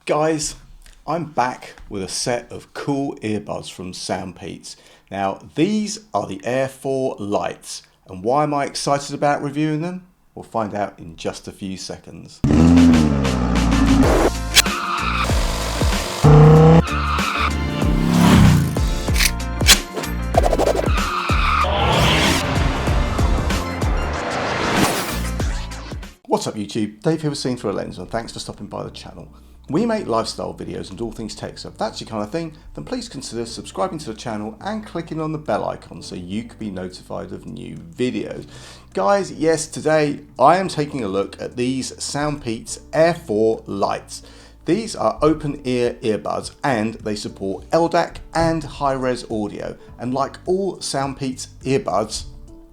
Guys, I'm back with a set of cool earbuds from Soundpeats. Now, these are the Air4 Lites, and why am I excited about reviewing them? We'll find out in just a few seconds. What's up YouTube, Dave here with Seen Through a Lens, and thanks for stopping by the channel. We make lifestyle videos and all things tech, so if that's your kind of thing, then please consider subscribing to the channel and clicking on the bell icon so you can be notified of new videos. Guys, yes, today I am taking a look at these Soundpeats Air4 Lites. These are open ear earbuds and they support LDAC and high-res audio, and like all Soundpeats earbuds,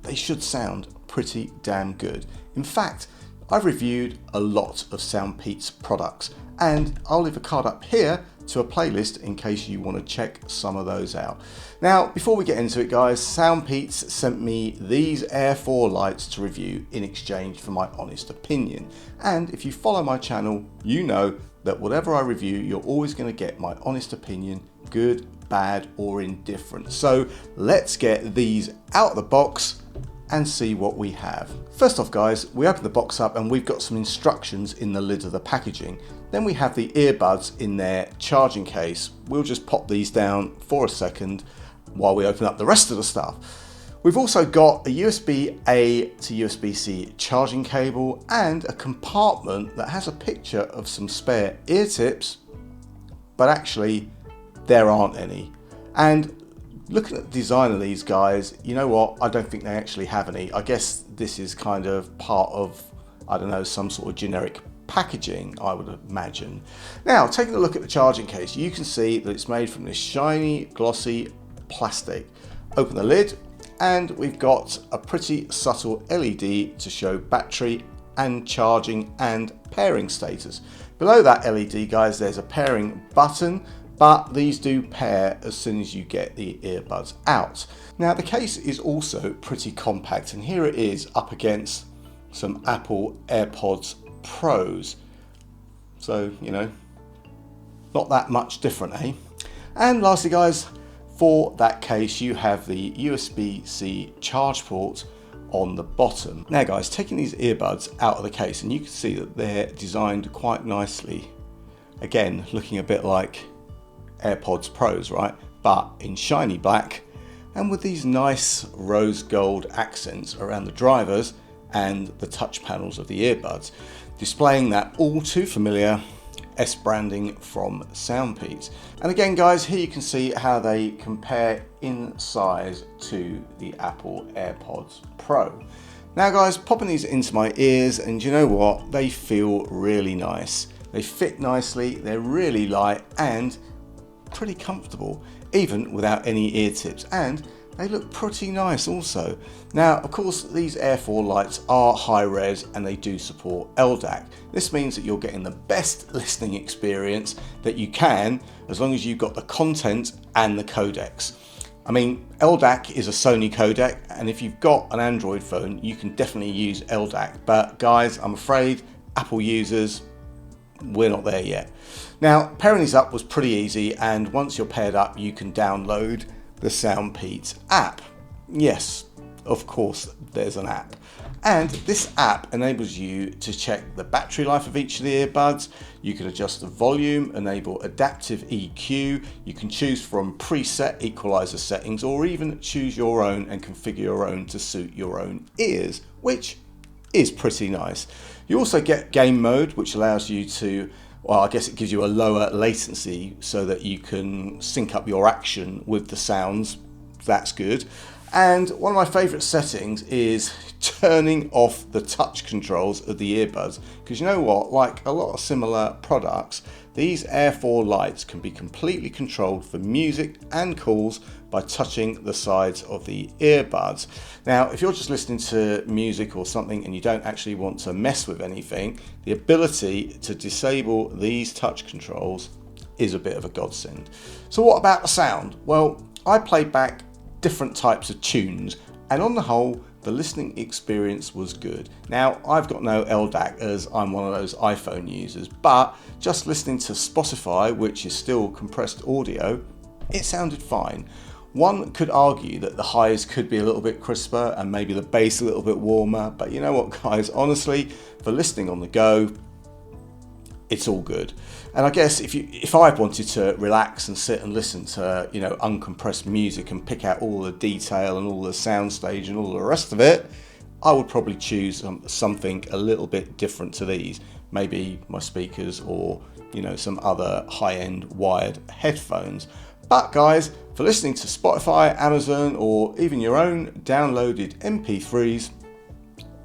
they should sound pretty damn good. In fact, I've reviewed a lot of Soundpeats products, and I'll leave a card up here to a playlist in case you want to check some of those out. Now, before we get into it guys, Soundpeats sent me these Air4 Lites to review in exchange for my honest opinion. And if you follow my channel, you know that whatever I review, you're always going to get my honest opinion, good, bad, or indifferent. So let's get these out of the box and see what we have. First off guys, we open the box up and we've got some instructions in the lid of the packaging. Then we have the earbuds in their charging case. We'll just pop these down for a second while we open up the rest of the stuff. We've also got a USB-A to USB-C charging cable and a compartment that has a picture of some spare ear tips, but actually there aren't any. And looking at the design of these guys, you know what, I don't think they actually have any. I guess this is kind of part of, I don't know, some sort of generic packaging, I would imagine. Now, taking a look at the charging case, you can see that it's made from this shiny, glossy plastic. Open the lid, and we've got a pretty subtle LED to show battery and charging and pairing status. Below that LED, guys, there's a pairing button, but these do pair as soon as you get the earbuds out. Now the case is also pretty compact, and here it is up against some Apple AirPods Pros. So, you know, not that much different, eh? And lastly guys, for that case you have the USB-C charge port on the bottom. Now guys, taking these earbuds out of the case, and you can see that they're designed quite nicely. Again, looking a bit like AirPods Pros, right? But in shiny black and with these nice rose gold accents around the drivers and the touch panels of the earbuds, displaying that all too familiar S branding from Soundpeats. And again guys, here you can see how they compare in size to the Apple AirPods Pro. Now guys, popping these into my ears, and you know what, they feel really nice. They fit nicely, they're really light and pretty comfortable, even without any ear tips, and they look pretty nice also. Now of course these Air4 Lites are high res and they do support LDAC. This means that you're getting the best listening experience that you can, as long as you've got the content and the codecs. I mean, LDAC is a Sony codec, and if you've got an Android phone you can definitely use LDAC, but guys, I'm afraid Apple users, we're not there yet. Now, pairing these up was pretty easy, and once you're paired up, you can download the Soundpeats app. Yes, of course, there's an app. And this app enables you to check the battery life of each of the earbuds. You can adjust the volume, enable adaptive EQ. You can choose from preset equalizer settings, or even choose your own and configure your own to suit your own ears, which is pretty nice. You also get game mode, which allows you to, well, I guess it gives you a lower latency so that you can sync up your action with the sounds. That's good. And one of my favorite settings is turning off the touch controls of the earbuds, because you know what, like a lot of similar products, these Air4 Lites can be completely controlled for music and calls by touching the sides of the earbuds. Now, if you're just listening to music or something and you don't actually want to mess with anything, the ability to disable these touch controls is a bit of a godsend. So what about the sound? Well, I played back different types of tunes, and on the whole, the listening experience was good. Now, I've got no LDAC as I'm one of those iPhone users, but just listening to Spotify, which is still compressed audio, it sounded fine. One could argue that the highs could be a little bit crisper and maybe the bass a little bit warmer, but you know what guys, honestly, for listening on the go, it's all good. And I guess if I wanted to relax and sit and listen to, you know, uncompressed music and pick out all the detail and all the soundstage and all the rest of it, I would probably choose something a little bit different to these. Maybe my speakers or, you know, some other high-end wired headphones. But guys, for listening to Spotify, Amazon, or even your own downloaded MP3s,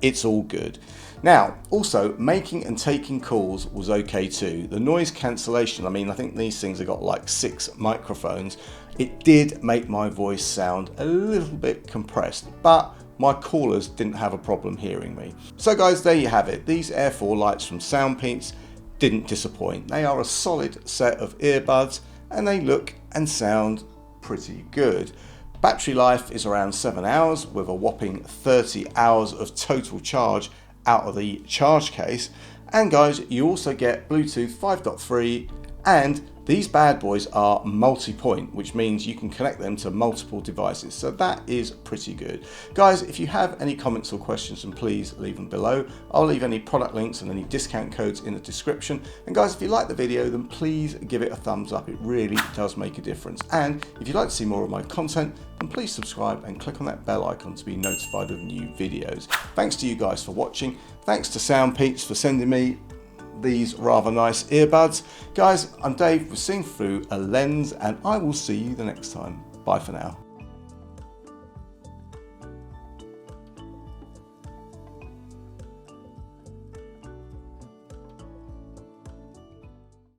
it's all good. Now, also making and taking calls was okay too. The noise cancellation, I mean, I think these things have got like 6 microphones. It did make my voice sound a little bit compressed, but my callers didn't have a problem hearing me. So guys, there you have it. These Air4 Lites from Soundpeats didn't disappoint. They are a solid set of earbuds and they look and sound pretty good. Battery life is around 7 hours with a whopping 30 hours of total charge out of the charge case. And guys, you also get Bluetooth 5.3, and these bad boys are multi-point, which means you can connect them to multiple devices. So that is pretty good. Guys, if you have any comments or questions, then please leave them below. I'll leave any product links and any discount codes in the description. And guys, if you like the video, then please give it a thumbs up. It really does make a difference. And if you'd like to see more of my content, then please subscribe and click on that bell icon to be notified of new videos. Thanks to you guys for watching. Thanks to Soundpeats for sending me these rather nice earbuds. Guys, I'm Dave with Seeing Through a Lens, and I will see you the next time. Bye for now.